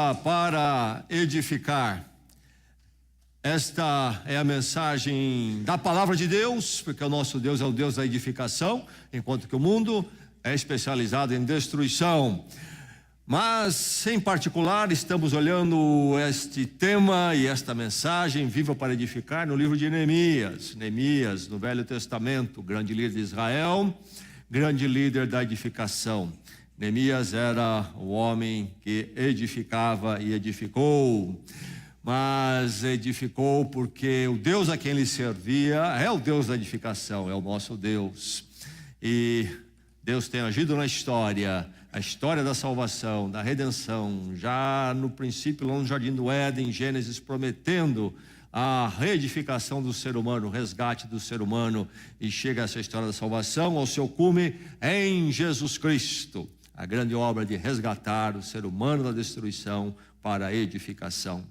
Casa para edificar. Esta é a mensagem da palavra de Deus, porque o nosso Deus é o Deus da edificação, enquanto que o mundo é especializado em destruição. Mas, em particular, estamos olhando este tema e esta mensagem, Viva para Edificar, no livro de Neemias. Neemias, no Velho Testamento, grande líder de Israel, grande líder da edificação. Neemias era o homem que edificava e edificou, mas edificou porque o Deus a quem ele servia é o Deus da edificação, é o nosso Deus. E Deus tem agido na história, a história da salvação, da redenção, já no princípio, lá no Jardim do Éden, em Gênesis, prometendo a reedificação do ser humano, o resgate do ser humano, e chega essa história da salvação ao seu cume em Jesus Cristo, a grande obra de resgatar o ser humano da destruição para a edificação.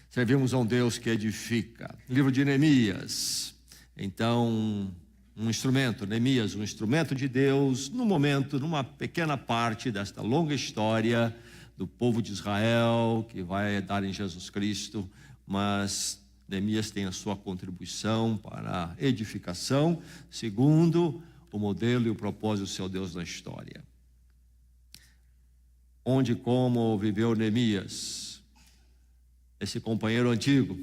Servimos a um Deus que edifica. Livro de Neemias, então, um instrumento, Neemias, um instrumento de Deus, no momento, numa pequena parte desta longa história do povo de Israel, que vai dar em Jesus Cristo, mas Neemias tem a sua contribuição para a edificação, segundo o modelo e o propósito do seu Deus na história. Onde e como viveu Neemias, esse companheiro antigo.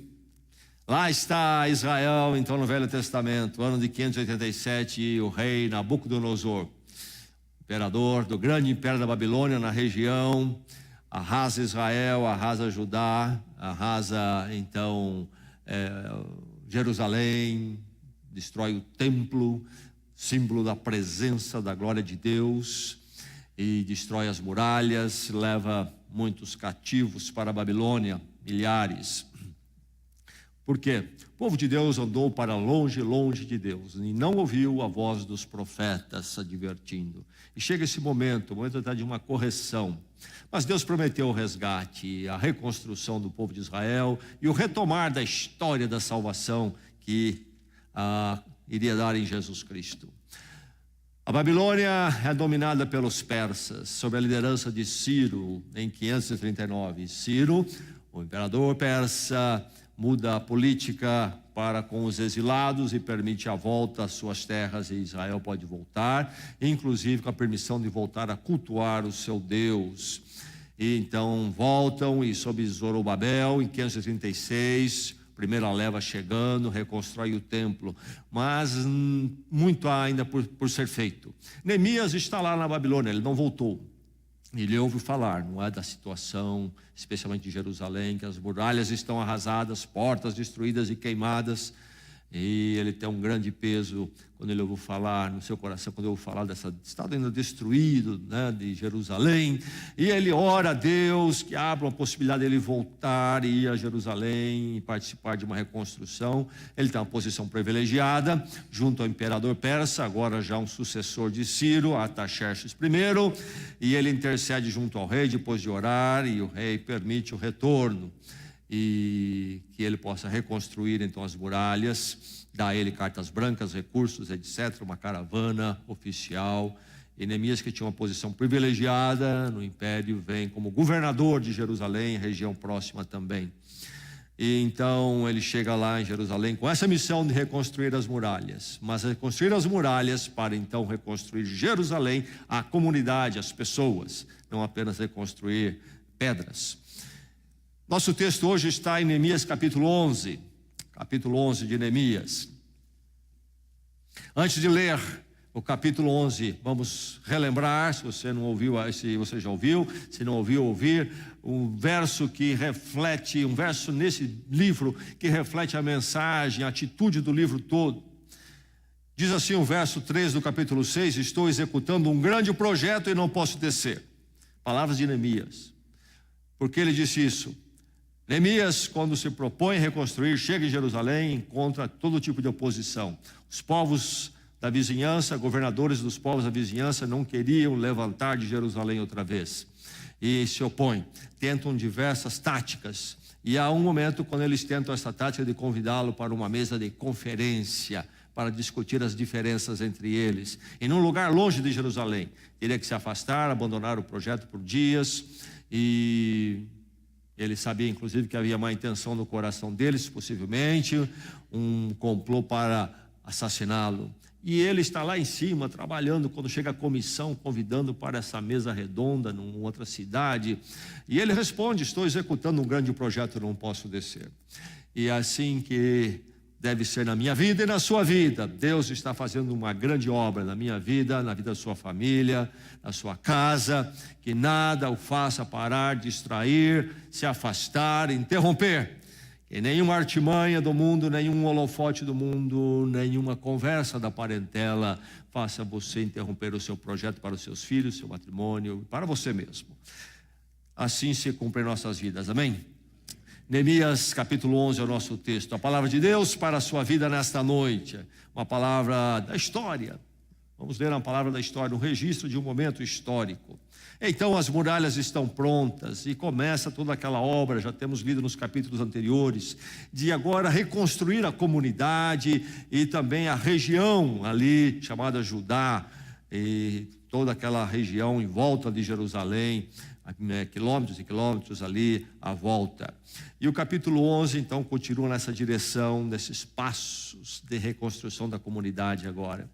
Lá está Israel, então, no Velho Testamento, ano de 587, e o rei Nabucodonosor, imperador do grande império da Babilônia na região, arrasa Israel, arrasa Judá, arrasa, então, Jerusalém, destrói o templo, símbolo da presença, da glória de Deus, e destrói as muralhas, leva muitos cativos para a Babilônia, milhares. Por quê? O povo de Deus andou para longe, longe de Deus, e não ouviu a voz dos profetas advertindo. E chega esse momento, o momento de uma correção. Mas Deus prometeu o resgate, a reconstrução do povo de Israel e o retomar da história da salvação que iria dar em Jesus Cristo. A Babilônia é dominada pelos persas, sob a liderança de Ciro, em 539. Ciro, o imperador persa, muda a política para com os exilados e permite a volta às suas terras, e Israel pode voltar, inclusive com a permissão de voltar a cultuar o seu Deus. E então voltam, e sob Zorobabel, em 536, primeira leva chegando, reconstrói o templo, mas muito ainda por ser feito. Neemias está lá na Babilônia, ele não voltou. Ele ouve falar, não é, da situação, especialmente de Jerusalém, que as muralhas estão arrasadas, portas destruídas e queimadas, e ele tem um grande peso quando ele ouve falar no seu coração, quando ele ouve falar desse estado ainda destruído, né, de Jerusalém, e ele ora a Deus que abra uma possibilidade de ele voltar e ir a Jerusalém e participar de uma reconstrução. Ele tem uma posição privilegiada junto ao imperador persa, agora já um sucessor de Ciro, Artaxerxes I, e ele intercede junto ao rei depois de orar, e o rei permite o retorno e que ele possa reconstruir então as muralhas, dá a ele cartas brancas, recursos, etc., uma caravana oficial. E Neemias, que tinha uma posição privilegiada no império, vem como governador de Jerusalém, região próxima também. E então ele chega lá em Jerusalém com essa missão de reconstruir as muralhas, mas reconstruir as muralhas para então reconstruir Jerusalém, a comunidade, as pessoas, não apenas reconstruir pedras. Nosso texto hoje está em Neemias capítulo 11 de Neemias. Antes de ler o capítulo 11, vamos relembrar, se você não ouviu, se você já ouviu, se não ouviu, ouvir, um verso nesse livro que reflete a mensagem, a atitude do livro todo. Diz assim o verso 3 do capítulo 6, estou executando um grande projeto e não posso descer. Palavras de Neemias. Por que ele disse isso? Neemias, quando se propõe a reconstruir, chega em Jerusalém e encontra todo tipo de oposição. Os povos da vizinhança, governadores dos povos da vizinhança não queriam levantar de Jerusalém outra vez. E se opõem, tentam diversas táticas. E há um momento quando eles tentam essa tática de convidá-lo para uma mesa de conferência, para discutir as diferenças entre eles. E num lugar longe de Jerusalém, teria que se afastar, abandonar o projeto por dias. e ele sabia, inclusive, que havia má intenção no coração deles, possivelmente, um complô para assassiná-lo. E ele está lá em cima, trabalhando, quando chega a comissão, convidando para essa mesa redonda, numa outra cidade. E ele responde: estou executando um grande projeto, não posso descer. E é assim que deve ser na minha vida e na sua vida. Deus está fazendo uma grande obra na minha vida, na vida da sua família, na sua casa, que nada o faça parar, distrair, se afastar, interromper. Que nenhuma artimanha do mundo, nenhum holofote do mundo, nenhuma conversa da parentela faça você interromper o seu projeto para os seus filhos, seu matrimônio, para você mesmo. Assim se cumpre em nossas vidas, amém? Neemias capítulo 11 é o nosso texto. A palavra de Deus para a sua vida nesta noite. Uma palavra da história. Vamos ler uma palavra da história, um registro de um momento histórico. Então as muralhas estão prontas e começa toda aquela obra, já temos lido nos capítulos anteriores, de agora reconstruir a comunidade e também a região ali chamada Judá, e toda aquela região em volta de Jerusalém, quilômetros e quilômetros ali à volta. E o capítulo 11 então continua nessa direção, nesses passos de reconstrução da comunidade agora.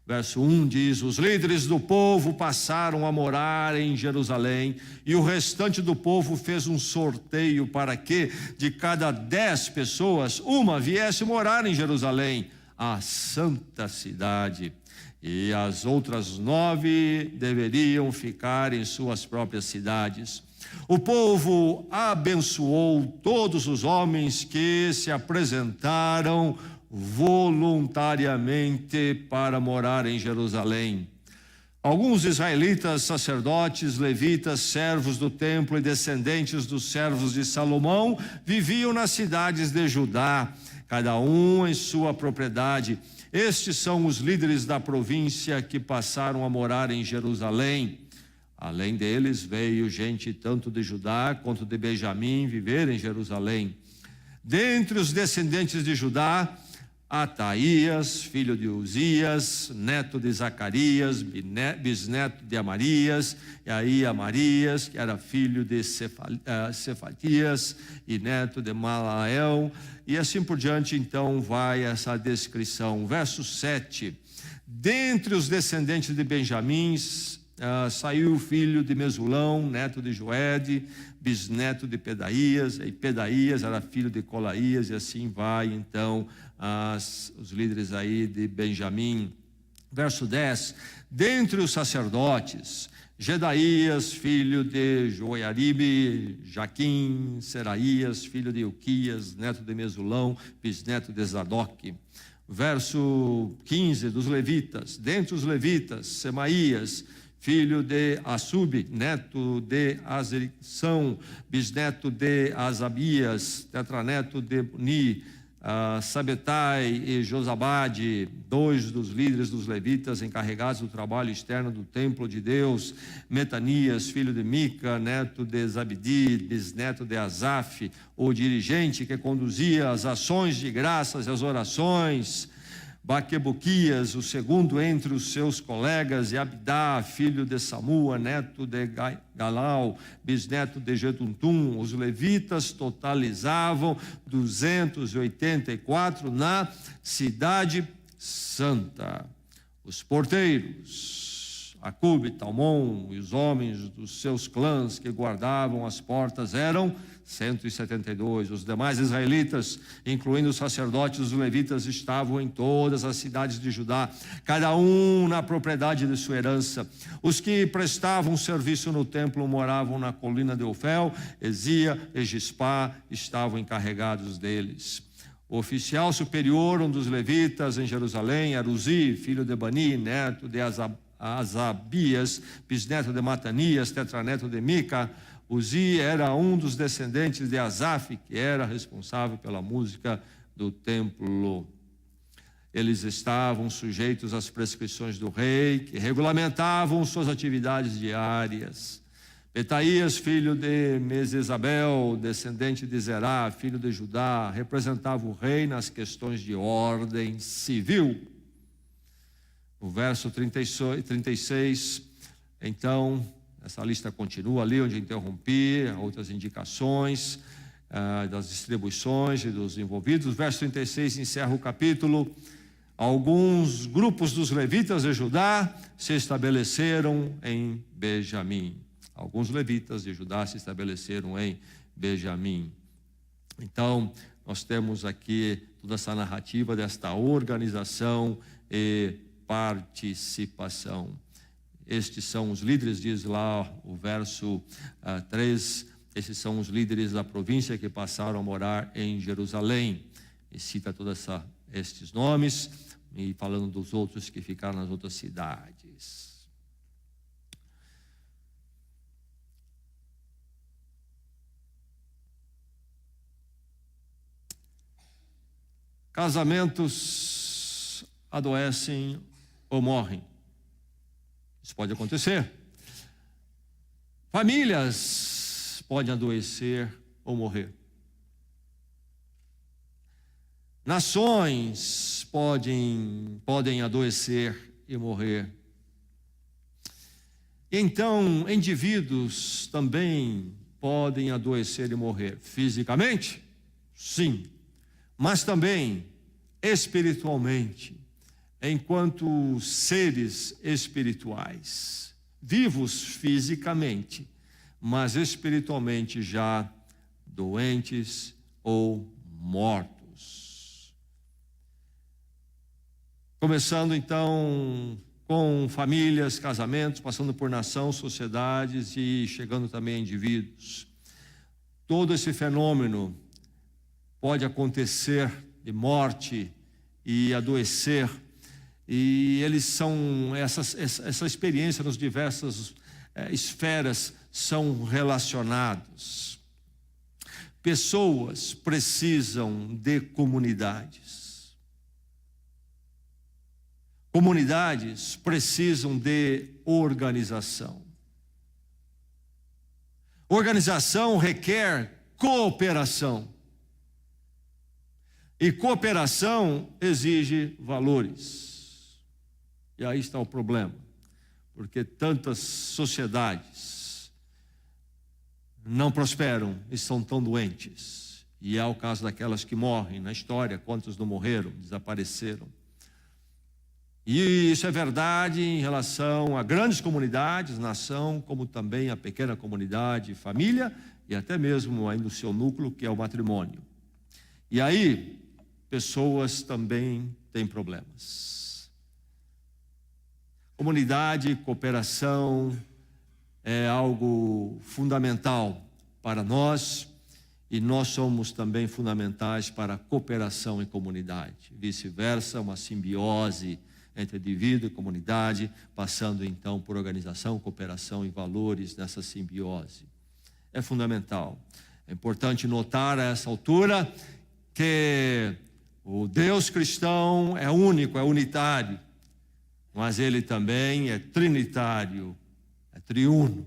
Verso 1 diz: os líderes do povo passaram a morar em Jerusalém, e o restante do povo fez um sorteio para que de cada 10 pessoas, uma viesse morar em Jerusalém, a santa cidade, e as outras 9 deveriam ficar em suas próprias cidades. O povo abençoou todos os homens que se apresentaram voluntariamente para morar em Jerusalém. Alguns israelitas, sacerdotes, levitas, servos do templo e descendentes dos servos de Salomão viviam nas cidades de Judá, cada um em sua propriedade. Estes são os líderes da província que passaram a morar em Jerusalém. Além deles veio gente tanto de Judá quanto de Benjamim viver em Jerusalém. Dentre os descendentes de Judá, Ataías, filho de Uzias, neto de Zacarias, bisneto de Amarias, e aí Amarias, que era filho de Cefatias e neto de Malael, e assim por diante. Então vai essa descrição. Verso 7: dentre os descendentes de Benjamim, saiu o filho de Mesulão, neto de Joede, bisneto de Pedaías, e Pedaías era filho de Colaías, e assim vai então os líderes aí de Benjamim. Verso 10: dentre os sacerdotes, Gedaías, filho de Joiaribe, Jaquim, Seraías, filho de Ilquias, neto de Mesulão, bisneto de Zadok. Verso 15: dos levitas, dentre os levitas, Semaías, filho de Assub, neto de Azerição, bisneto de Asabias, tetraneto de Buni, Sabetai e Josabade, 2 dos líderes dos levitas encarregados do trabalho externo do templo de Deus. Metanias, filho de Mica, neto de Zabdi, bisneto de Asaf, o dirigente que conduzia as ações de graças e as orações. Baquebuquias, o segundo entre os seus colegas, e Abdá, filho de Samua, neto de Galau, bisneto de Jeduntum. Os levitas totalizavam 284 na cidade santa. Os porteiros, Acube, Talmon, e os homens dos seus clãs que guardavam as portas eram 172. Os demais israelitas, incluindo os sacerdotes e os levitas, estavam em todas as cidades de Judá, cada um na propriedade de sua herança. Os que prestavam serviço no templo moravam na colina de Ofel, Ezia e Gispá estavam encarregados deles. O oficial superior, um dos levitas em Jerusalém, era Uzi, filho de Bani, neto de Asabias, bisneto de Matanias, tetraneto de Mica. Uzi era um dos descendentes de Asaf, que era responsável pela música do templo. Eles estavam sujeitos às prescrições do rei, que regulamentavam suas atividades diárias. Petaías, filho de Mesesabel, descendente de Zerá, filho de Judá, representava o rei nas questões de ordem civil. O verso 36, então, essa lista continua ali onde interrompi, outras indicações das distribuições e dos envolvidos. O verso 36 encerra o capítulo. Alguns grupos dos levitas de Judá se estabeleceram em Benjamim. Alguns levitas de Judá se estabeleceram em Benjamim. Então, nós temos aqui toda essa narrativa desta organização e participação. Estes são os líderes, diz lá o verso 3, esses são os líderes da província que passaram a morar em Jerusalém. E cita todos estes nomes, e falando dos outros que ficaram nas outras cidades. Casamentos adoecem ou morrem. Isso pode acontecer. Famílias podem adoecer ou morrer. Nações podem adoecer e morrer. Então, indivíduos também podem adoecer e morrer. Fisicamente? Sim. Mas também espiritualmente, enquanto seres espirituais, vivos fisicamente, mas espiritualmente já doentes ou mortos. Começando então com famílias, casamentos, passando por nação, sociedades e chegando também a indivíduos. Todo esse fenômeno pode acontecer de morte e adoecer, e eles são, essa experiência nas diversas esferas são relacionados. Pessoas precisam de comunidades. Comunidades precisam de organização. Organização requer cooperação. E cooperação exige valores. E aí está o problema, porque tantas sociedades não prosperam e são tão doentes. E é o caso daquelas que morrem na história, quantos não morreram, desapareceram. E isso é verdade em relação a grandes comunidades, nação, como também a pequena comunidade, família e até mesmo ainda o seu núcleo, que é o matrimônio. E aí, pessoas também têm problemas. Comunidade, cooperação é algo fundamental para nós e nós somos também fundamentais para a cooperação em comunidade. Vice-versa, uma simbiose entre indivíduo e comunidade, passando então por organização, cooperação e valores nessa simbiose. É fundamental. É importante notar a essa altura que o Deus cristão é único, é unitário, mas ele também é trinitário, é triuno.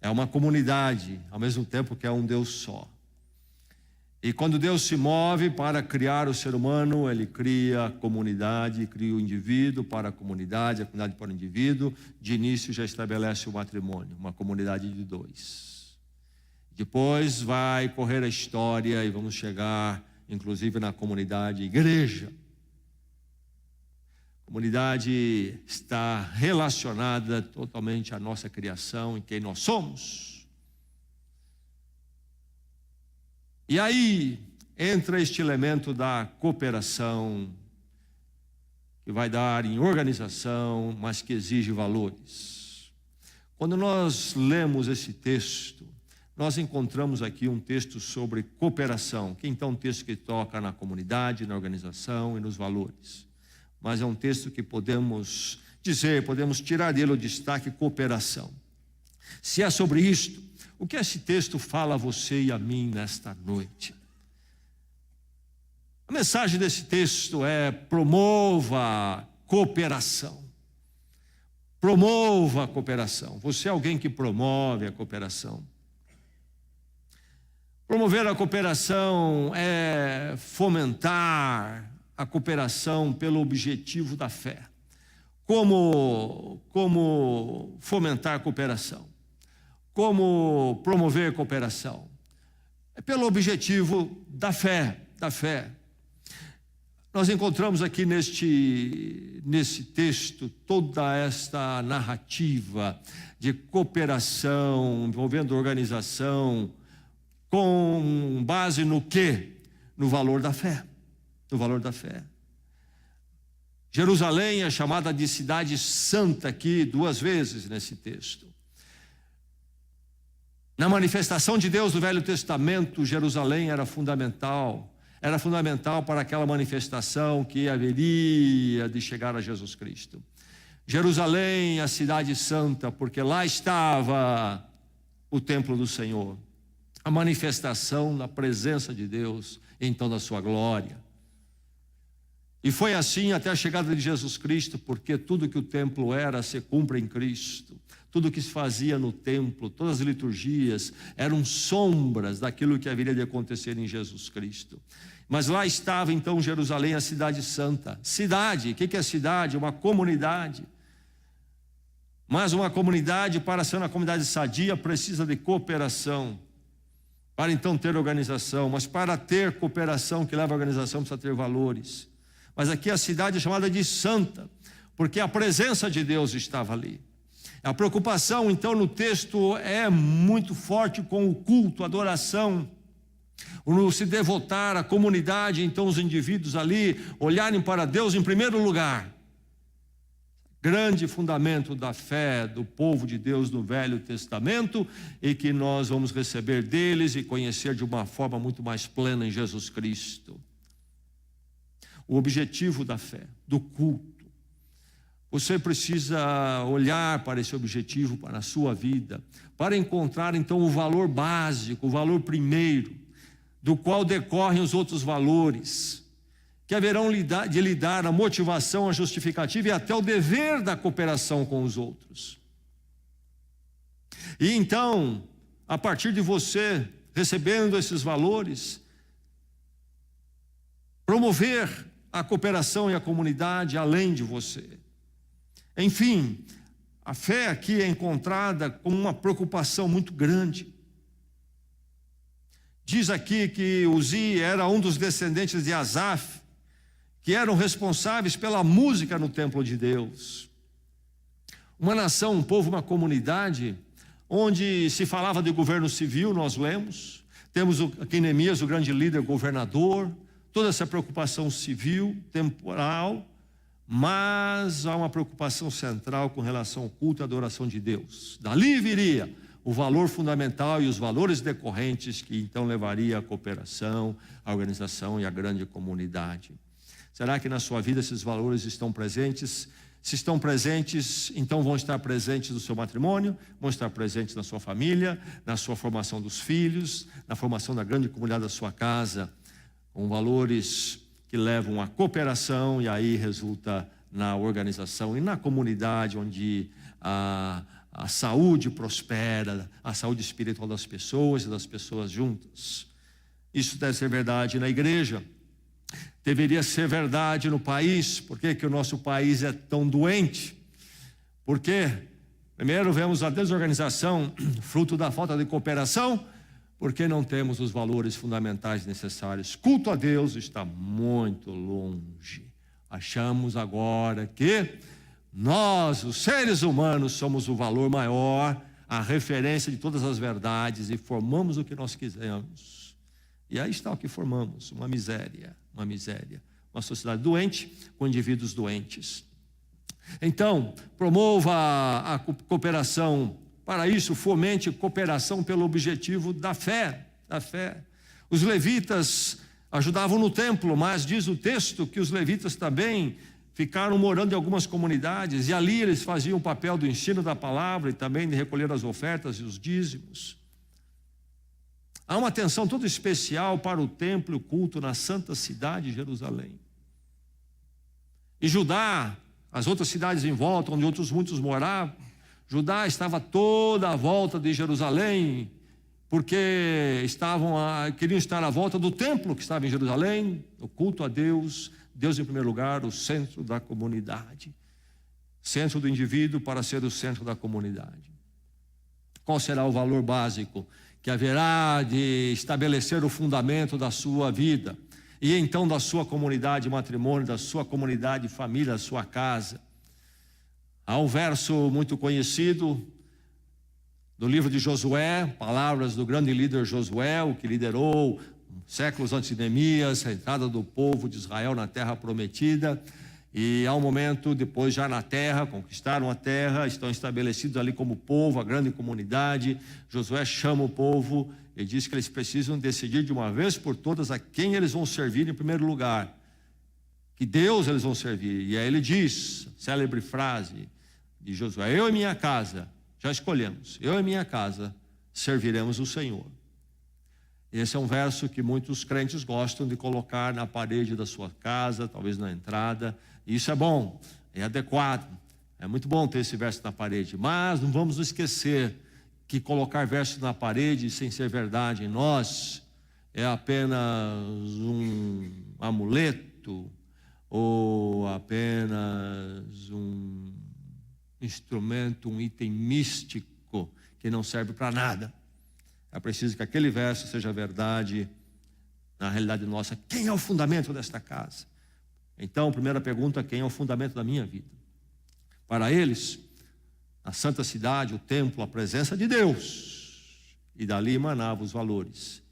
É uma comunidade, ao mesmo tempo que é um Deus só. E quando Deus se move para criar o ser humano, ele cria a comunidade, cria o indivíduo para a comunidade para o indivíduo. De início já estabelece o matrimônio, uma comunidade de dois. Depois vai correr a história e vamos chegar inclusive na comunidade igreja. A comunidade está relacionada totalmente à nossa criação, em quem nós somos. E aí entra este elemento da cooperação, que vai dar em organização, mas que exige valores. Quando nós lemos esse texto, nós encontramos aqui um texto sobre cooperação, que então é um texto que toca na comunidade, na organização e nos valores. Mas é um texto que podemos tirar dele o destaque cooperação. Se é sobre isto, o que esse texto fala a você e a mim nesta noite? A mensagem desse texto é: promova a cooperação. Promova a cooperação. Você é alguém que promove a cooperação. Promover a cooperação é fomentar a cooperação pelo objetivo da fé. Como fomentar a cooperação? como promover cooperação? É pelo objetivo da fé, da fé. Nós encontramos aqui nesse texto toda esta narrativa de cooperação, envolvendo organização, com base no quê? No valor da fé, no valor da fé. Jerusalém é chamada de cidade santa aqui 2 vezes nesse texto. Na manifestação de Deus do Velho Testamento, Jerusalém era fundamental para aquela manifestação que haveria de chegar a Jesus Cristo. Jerusalém, a cidade santa, porque lá estava o templo do Senhor, a manifestação da presença de Deus, então da sua glória. E foi assim até a chegada de Jesus Cristo, porque tudo que o templo era se cumpre em Cristo. Tudo que se fazia no templo, todas as liturgias, eram sombras daquilo que haveria de acontecer em Jesus Cristo. Mas lá estava então Jerusalém, a cidade santa. Cidade, o que é cidade? Uma comunidade. Mas uma comunidade, para ser uma comunidade sadia, precisa de cooperação. Para então ter organização, mas para ter cooperação que leva à organização precisa ter valores. Mas aqui a cidade é chamada de santa, porque a presença de Deus estava ali. A preocupação então no texto é muito forte com o culto, a adoração, o se devotar à comunidade, então os indivíduos ali olharem para Deus em primeiro lugar. Grande fundamento da fé do povo de Deus no Velho Testamento e que nós vamos receber deles e conhecer de uma forma muito mais plena em Jesus Cristo. O objetivo da fé, do culto. Você precisa olhar para esse objetivo, para a sua vida, para encontrar então o valor básico, o valor primeiro, do qual decorrem os outros valores, que haverão de lhe dar a motivação, a justificativa e até o dever da cooperação com os outros. E então, a partir de você, recebendo esses valores, promover a cooperação e a comunidade além de você. Enfim, a fé aqui é encontrada com uma preocupação muito grande. Diz aqui que Uzi era um dos descendentes de Asaf, que eram responsáveis pela música no templo de Deus. Uma nação, um povo, uma comunidade, onde se falava de governo civil, nós lemos. Temos aqui Neemias, o grande líder, governador, toda essa preocupação civil, temporal, mas há uma preocupação central com relação ao culto e adoração de Deus. Dali viria o valor fundamental e os valores decorrentes que então levaria à cooperação, à organização e à grande comunidade. Será que na sua vida esses valores estão presentes? Se estão presentes, então vão estar presentes no seu matrimônio, vão estar presentes na sua família, na sua formação dos filhos, na formação da grande comunidade da sua casa, com valores que levam à cooperação e aí resulta na organização e na comunidade onde a saúde prospera, a saúde espiritual das pessoas e das pessoas juntas. Isso deve ser verdade na igreja, deveria ser verdade no país. Por que o nosso país é tão doente? Porque, primeiro, vemos a desorganização, fruto da falta de cooperação, porque não temos os valores fundamentais necessários. Culto a Deus está muito longe. Achamos agora que nós, os seres humanos, somos o valor maior, a referência de todas as verdades e formamos o que nós quisermos. E aí está o que formamos, uma miséria, uma sociedade doente com indivíduos doentes. Então, promova a cooperação. Para isso, fomente cooperação pelo objetivo da fé, Os levitas ajudavam no templo, mas diz o texto que os levitas também ficaram morando em algumas comunidades, e ali eles faziam o papel do ensino da palavra e também de recolher as ofertas e os dízimos. Há uma atenção toda especial para o templo e o culto na santa cidade de Jerusalém. E Judá, as outras cidades em volta, onde muitos moravam, Judá estava toda à volta de Jerusalém, porque queriam estar à volta do templo que estava em Jerusalém, o culto a Deus, Deus em primeiro lugar, o centro da comunidade, centro do indivíduo para ser o centro da comunidade. Qual será o valor básico que haverá de estabelecer o fundamento da sua vida e então da sua comunidade matrimônio, da sua comunidade família, da sua casa? Há um verso muito conhecido do livro de Josué, palavras do grande líder Josué, o que liderou séculos antes de Neemias, a entrada do povo de Israel na terra prometida. E há um momento depois, já na terra, conquistaram a terra, estão estabelecidos ali como povo, a grande comunidade. Josué chama o povo e diz que eles precisam decidir de uma vez por todas a quem eles vão servir em primeiro lugar, que Deus eles vão servir. E aí ele diz, célebre frase de Josué: eu e minha casa, já escolhemos, eu e minha casa serviremos o Senhor. Esse é um verso que muitos crentes gostam de colocar na parede da sua casa, talvez na entrada. Isso é bom, é adequado, é muito bom ter esse verso na parede, mas não vamos nos esquecer que colocar verso na parede sem ser verdade em nós é apenas um amuleto ou apenas um instrumento, um item místico que não serve para nada. É preciso que aquele verso seja verdade na realidade nossa. Quem é o fundamento desta casa? Então, primeira pergunta: quem é o fundamento da minha vida? Para eles, a santa cidade, o templo, a presença de Deus, e dali emanavam os valores.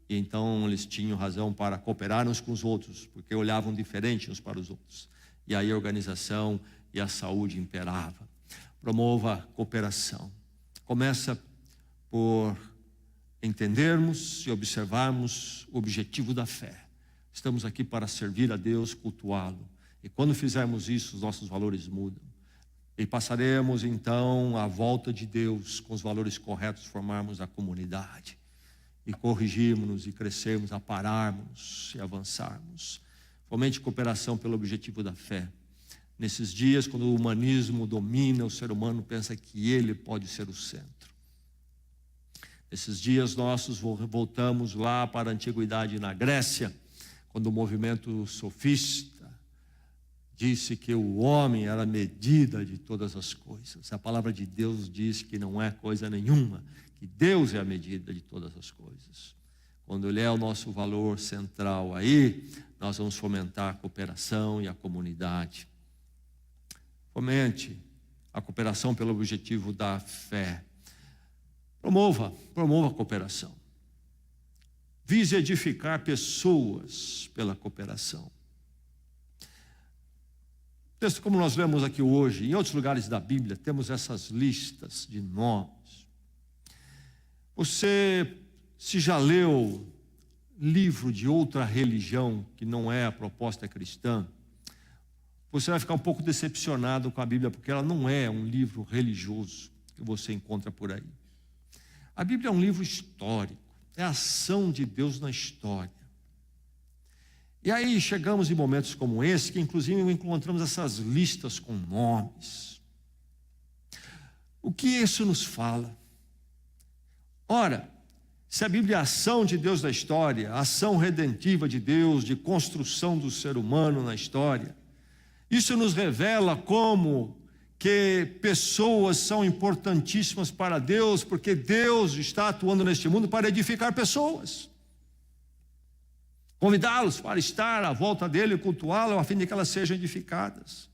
E então eles tinham razão para cooperar uns com os outros, porque olhavam diferente uns para os outros. E aí a organização e a saúde imperava. Promova a cooperação. Começa por entendermos e observarmos o objetivo da fé. Estamos aqui para servir a Deus, cultuá-lo. E quando fizermos isso, os nossos valores mudam. E passaremos então à volta de Deus com os valores corretos, formarmos a comunidade. E corrigirmos e crescermos, apararmos e avançarmos. Fomente cooperação pelo objetivo da fé. Nesses dias, quando o humanismo domina, o ser humano pensa que ele pode ser o centro. Nesses dias nossos voltamos lá para a antiguidade na Grécia, quando o movimento sofista disse que o homem era a medida de todas as coisas. A palavra de Deus diz que não é coisa nenhuma, que Deus é a medida de todas as coisas. Quando Ele é o nosso valor central aí, nós vamos fomentar a cooperação e a comunidade. Fomente a cooperação pelo objetivo da fé. Promova a cooperação. Vise edificar pessoas pela cooperação. Texto como nós lemos aqui hoje, em outros lugares da Bíblia, temos essas listas de nomes. Você, se já leu livro de outra religião que não é a proposta cristã, você vai ficar um pouco decepcionado com a Bíblia, porque ela não é um livro religioso que você encontra por aí. A Bíblia é um livro histórico, é a ação de Deus na história. E aí chegamos em momentos como esse, que inclusive encontramos essas listas com nomes. O que isso nos fala? Ora, se a Bíblia é a ação de Deus na história, a ação redentiva de Deus, de construção do ser humano na história, isso nos revela como que pessoas são importantíssimas para Deus, porque Deus está atuando neste mundo para edificar pessoas. Convidá-los para estar à volta dele e cultuá-lo, a fim de que elas sejam edificadas.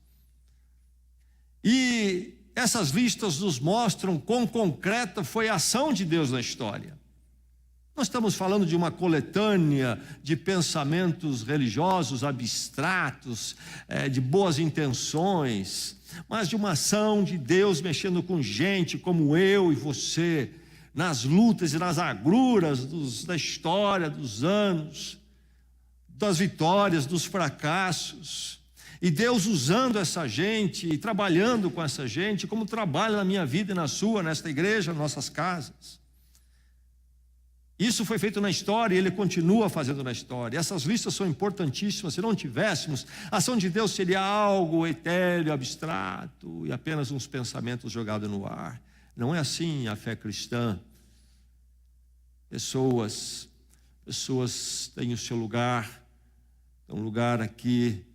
E essas listas nos mostram quão concreta foi a ação de Deus na história. Nós estamos falando de uma coletânea de pensamentos religiosos abstratos, de boas intenções, mas de uma ação de Deus mexendo com gente como eu e você, nas lutas e nas agruras da história, dos anos, das vitórias, dos fracassos. E Deus usando essa gente e trabalhando com essa gente, como trabalha na minha vida e na sua, nesta igreja, nas nossas casas. Isso foi feito na história e Ele continua fazendo na história. Essas listas são importantíssimas. Se não tivéssemos, a ação de Deus seria algo etéreo, abstrato e apenas uns pensamentos jogados no ar. Não é assim a fé cristã. Pessoas têm o seu lugar, um lugar aqui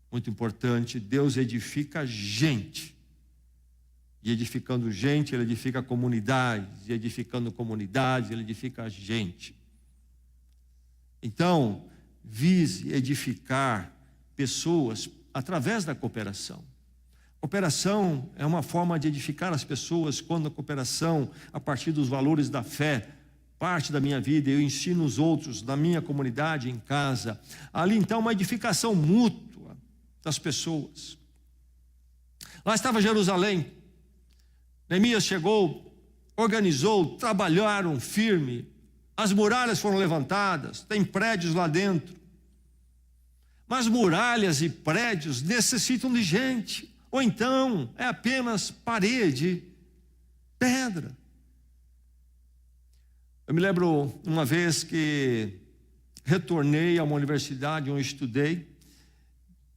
muito importante. Deus edifica gente E edificando gente, ele edifica comunidades. E edificando comunidades, ele edifica a gente. Então, vise edificar pessoas através da cooperação. Cooperação é uma forma de edificar as pessoas quando a cooperação, a partir dos valores da fé, parte da minha vida, eu ensino os outros, na minha comunidade, em casa. Ali, então, uma edificação mútua das pessoas. Lá estava Jerusalém. Neemias chegou, organizou, trabalharam firme. As muralhas foram levantadas, tem prédios lá dentro. Mas muralhas e prédios necessitam de gente. Ou então é apenas parede, pedra. Eu me lembro uma vez que retornei a uma universidade onde eu estudei.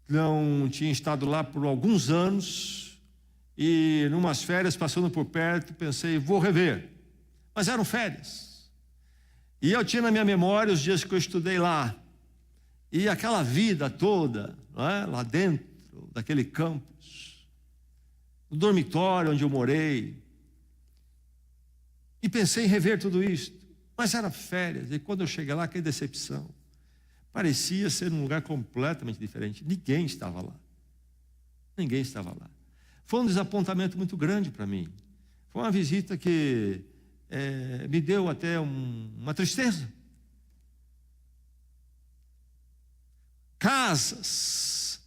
Não tinha estado lá por alguns anos. E numas férias, passando por perto, pensei, vou rever. Mas eram férias. E eu tinha na minha memória os dias que eu estudei lá. E aquela vida toda, não é? Lá dentro daquele campus. No dormitório onde eu morei. E pensei em rever tudo isso. Mas era férias. E quando eu cheguei lá, que decepção. Parecia ser um lugar completamente diferente. Ninguém estava lá. Ninguém estava lá. Foi um desapontamento muito grande para mim. Foi uma visita que me deu até uma tristeza. Casas,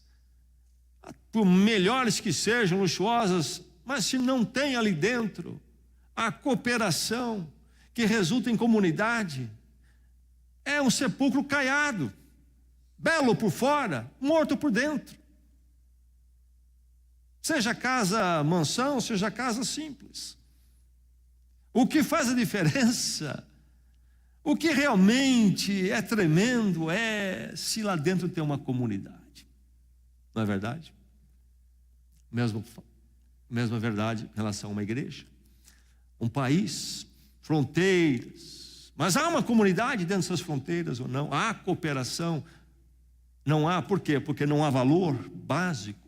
por melhores que sejam, luxuosas, mas se não tem ali dentro a cooperação que resulta em comunidade, é um sepulcro caiado, belo por fora, morto por dentro. Seja casa mansão, seja casa simples. O que faz a diferença, o que realmente é tremendo é se lá dentro tem uma comunidade. Não é verdade? Mesma verdade em relação a uma igreja. Um país, fronteiras. Mas há uma comunidade dentro dessas fronteiras ou não? Há cooperação? Não há, por quê? Porque não há valor básico.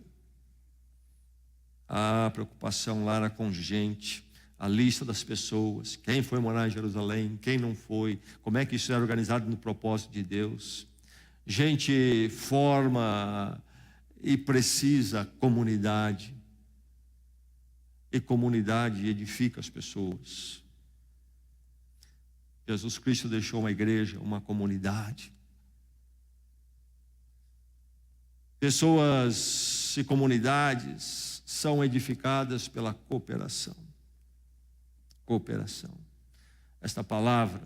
A preocupação lá era com gente, a lista das pessoas, quem foi morar em Jerusalém, quem não foi, como é que isso era organizado no propósito de Deus. Gente forma e precisa comunidade, e comunidade edifica as pessoas. Jesus Cristo deixou uma igreja, uma comunidade. Pessoas e comunidades são edificadas pela cooperação. Cooperação. Esta palavra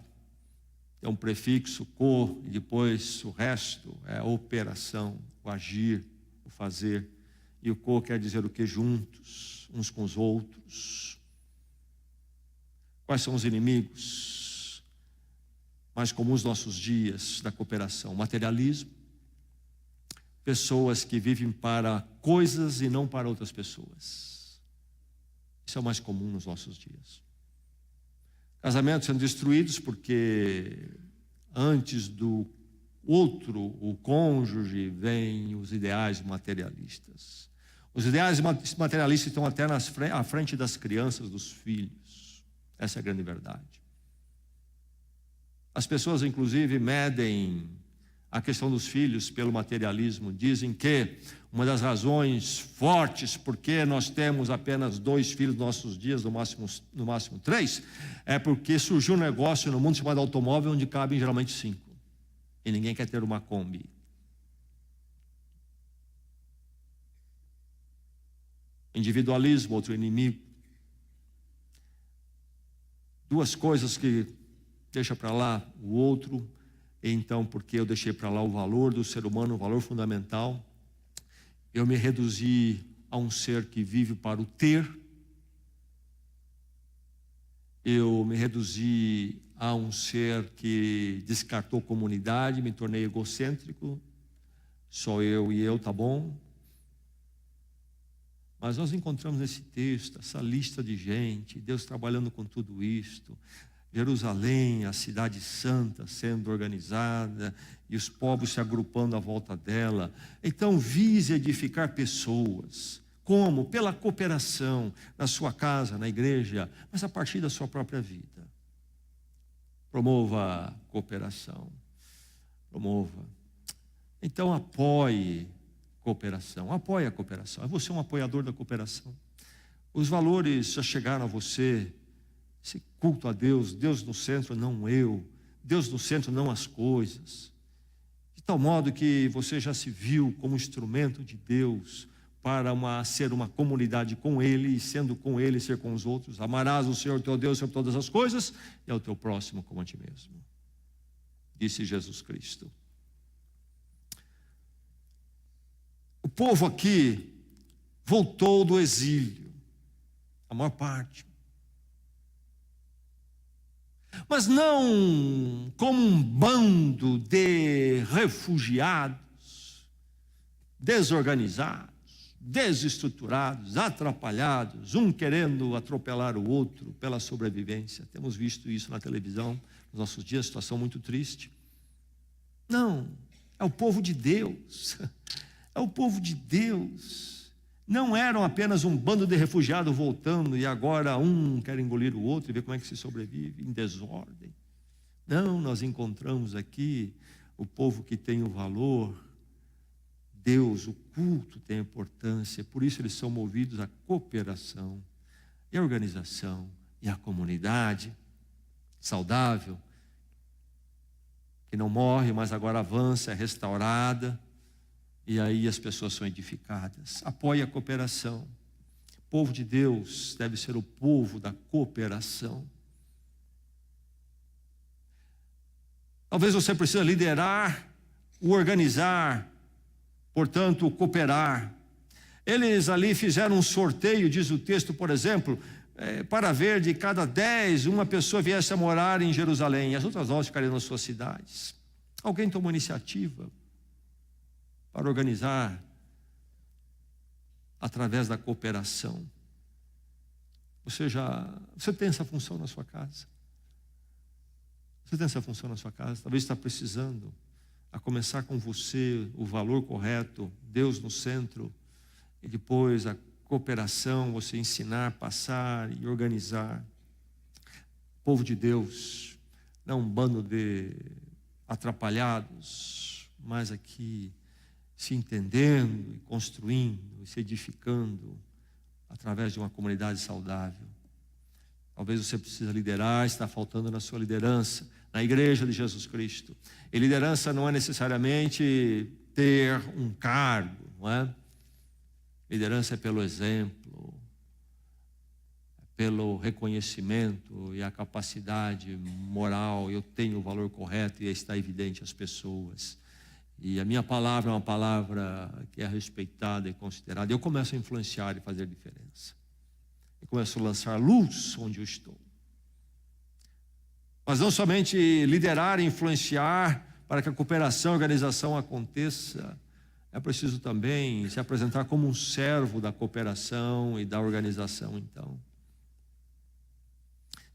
é um prefixo co, e depois o resto é operação, o agir, o fazer. E o co quer dizer o que? Juntos, uns com os outros. Quais são os inimigos mais comuns nos nossos dias da cooperação? Materialismo. Pessoas que vivem para coisas e não para outras pessoas. Isso é o mais comum nos nossos dias. Casamentos sendo destruídos porque antes do outro, o cônjuge, vem os ideais materialistas. Os ideais materialistas estão até à frente das crianças, dos filhos. Essa é a grande verdade. As pessoas, inclusive, medem a questão dos filhos pelo materialismo. Dizem que uma das razões fortes porque nós temos apenas 2 filhos nos nossos dias, no máximo 3, é porque surgiu um negócio no mundo chamado automóvel, onde cabem geralmente 5. E ninguém quer ter uma Kombi. Individualismo, outro inimigo. 2 coisas que deixa para lá o outro. Então, porque eu deixei para lá o valor do ser humano, o valor fundamental, eu me reduzi a um ser que vive para o ter. Eu me reduzi a um ser que descartou comunidade, me tornei egocêntrico. Só eu e eu, tá bom? Mas nós encontramos nesse texto, essa lista de gente, Deus trabalhando com tudo isto. Jerusalém, a cidade santa sendo organizada e os povos se agrupando à volta dela. Então vise edificar pessoas, Como? Pela cooperação na sua casa, na igreja, mas a partir da sua própria vida. Promova a cooperação. Promova. Então apoie cooperação. Apoie a cooperação. É você um apoiador da cooperação. Os valores já chegaram a você. Esse culto a Deus, Deus no centro, não eu. Deus no centro, não as coisas. De tal modo que você já se viu como instrumento de Deus para ser uma comunidade com Ele, e sendo com Ele, ser com os outros. Amarás o Senhor teu Deus sobre todas as coisas e ao teu próximo como a ti mesmo. Disse Jesus Cristo. O povo aqui voltou do exílio, a maior parte. Mas não como um bando de refugiados, desorganizados, desestruturados, atrapalhados, um querendo atropelar o outro pela sobrevivência. Temos visto isso na televisão nos nossos dias, situação muito triste. Não, é o povo de Deus. É o povo de Deus. Não eram apenas um bando de refugiados voltando e agora um quer engolir o outro e ver como é que se sobrevive em desordem. Não, nós encontramos aqui o povo que tem o valor. Deus, o culto tem importância, por isso eles são movidos à cooperação, e à organização, e à comunidade saudável, que não morre, mas agora avança, é restaurada, e aí as pessoas são edificadas. Apoie a cooperação. O povo de Deus deve ser o povo da cooperação. Talvez você precise liderar, o organizar, portanto, cooperar. Eles ali fizeram um sorteio, diz o texto, por exemplo, para ver de cada 10, uma pessoa viesse a morar em Jerusalém, e as outras 9 ficariam nas suas cidades. Alguém tomou iniciativa para organizar através da cooperação. Você tem essa função na sua casa? Você tem essa função na sua casa? Talvez está precisando, a começar com você, o valor correto, Deus no centro, e depois a cooperação, você ensinar, passar e organizar. Povo de Deus, não um bando de atrapalhados, mas aqui se entendendo e construindo e se edificando através de uma comunidade saudável. Talvez você precise liderar, está faltando na sua liderança, na igreja de Jesus Cristo. E liderança não é necessariamente ter um cargo, não é? Liderança é pelo exemplo, pelo reconhecimento e a capacidade moral. Eu tenho o valor correto e está evidente às pessoas. E a minha palavra é uma palavra que é respeitada e considerada. Eu começo a influenciar e fazer diferença. Eu começo a lançar luz onde eu estou. Mas não somente liderar e influenciar para que a cooperação e a organização aconteça. É preciso também se apresentar como um servo da cooperação e da organização, então.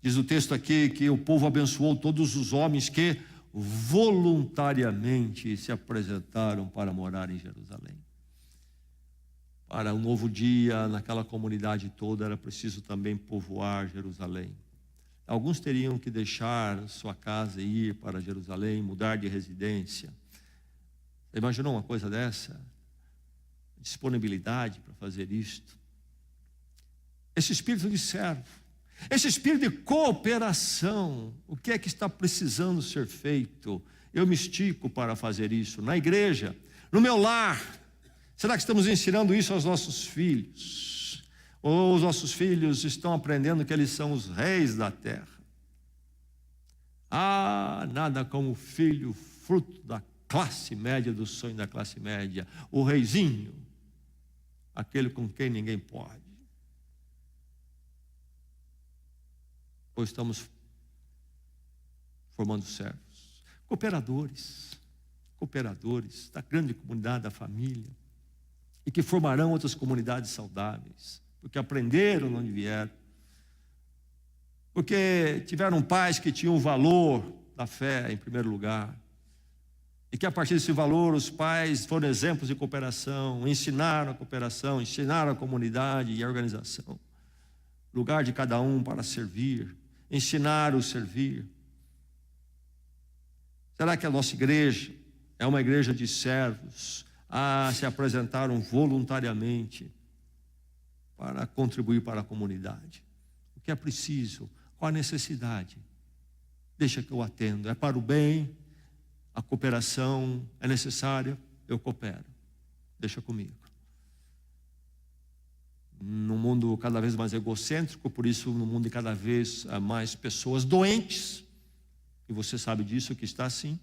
Diz o texto aqui que o povo abençoou todos os homens que voluntariamente se apresentaram para morar em Jerusalém. Para um novo dia, naquela comunidade toda, era preciso também povoar Jerusalém. Alguns teriam que deixar sua casa e ir para Jerusalém, mudar de residência. Você imaginou uma coisa dessa? Disponibilidade para fazer isto. Esse espírito de servo, esse espírito de cooperação, o que é que está precisando ser feito? Eu me estico para fazer isso na igreja, no meu lar. Será que estamos ensinando isso aos nossos filhos? Ou os nossos filhos estão aprendendo que eles são os reis da terra? Ah, nada como o filho, fruto da classe média, do sonho da classe média, o reizinho, aquele com quem ninguém pode. Ou estamos formando servos, cooperadores da grande comunidade da família, e que formarão outras comunidades saudáveis, porque aprenderam onde vieram, porque tiveram pais que tinham o valor da fé em primeiro lugar, E que a partir desse valor os pais foram exemplos de cooperação, ensinaram a cooperação, ensinaram a comunidade e a organização. Lugar de cada um para servir, ensinaram o servir. Será que a nossa igreja é uma igreja de servos? Se apresentaram voluntariamente para contribuir para a comunidade. O que é preciso? Qual a necessidade? Deixa que eu atendo. É para o bem, a cooperação é necessária, eu coopero. Deixa comigo. Num mundo cada vez mais egocêntrico, por isso no mundo de cada vez mais pessoas doentes, e você sabe disso, que está assim,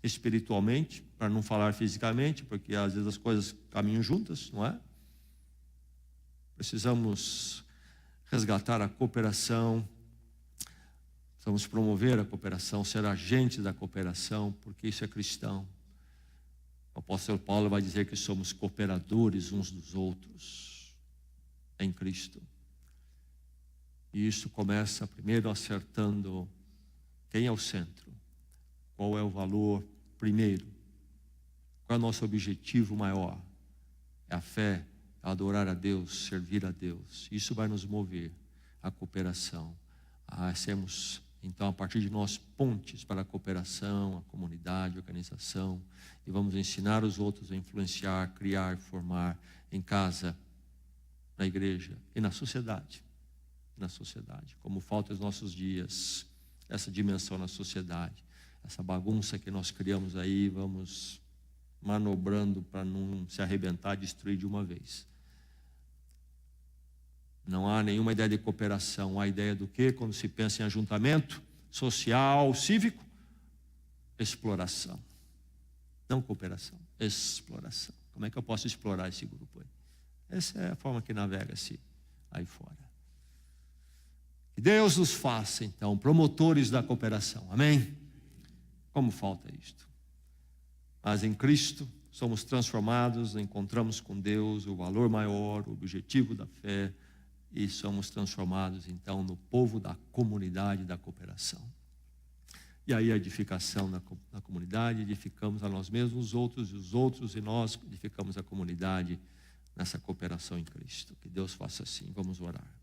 espiritualmente, para não falar fisicamente, porque às vezes as coisas caminham juntas, não é? Precisamos resgatar a cooperação, precisamos promover a cooperação, ser agentes da cooperação, porque isso é cristão. O apóstolo Paulo vai dizer que somos cooperadores uns dos outros em Cristo. E isso começa primeiro acertando quem é o centro, qual é o valor primeiro, qual é o nosso objetivo maior. É a fé, é adorar a Deus, servir a Deus. Isso vai nos mover à cooperação, a sermos, então, a partir de nós, pontes para a cooperação, a comunidade, a organização, e vamos ensinar os outros a influenciar, criar, formar em casa, na igreja e na sociedade. Na sociedade, como falta os nossos dias, essa dimensão na sociedade, essa bagunça que nós criamos aí, vamos manobrando para não se arrebentar, destruir de uma vez. Não há nenhuma ideia de cooperação. Há ideia do quê? Quando se pensa em ajuntamento social, cívico, exploração. Não cooperação, exploração. Como é que eu posso explorar esse grupo aí? Essa é a forma que navega-se aí fora. Que Deus nos faça, então, promotores da cooperação. Amém? Como falta isto? Mas em Cristo somos transformados, encontramos com Deus o valor maior, o objetivo da fé, e somos transformados, então, no povo da comunidade da cooperação. E aí a edificação na comunidade, edificamos a nós mesmos, os outros, e nós edificamos a comunidade nessa cooperação em Cristo. Que Deus faça assim. Vamos orar.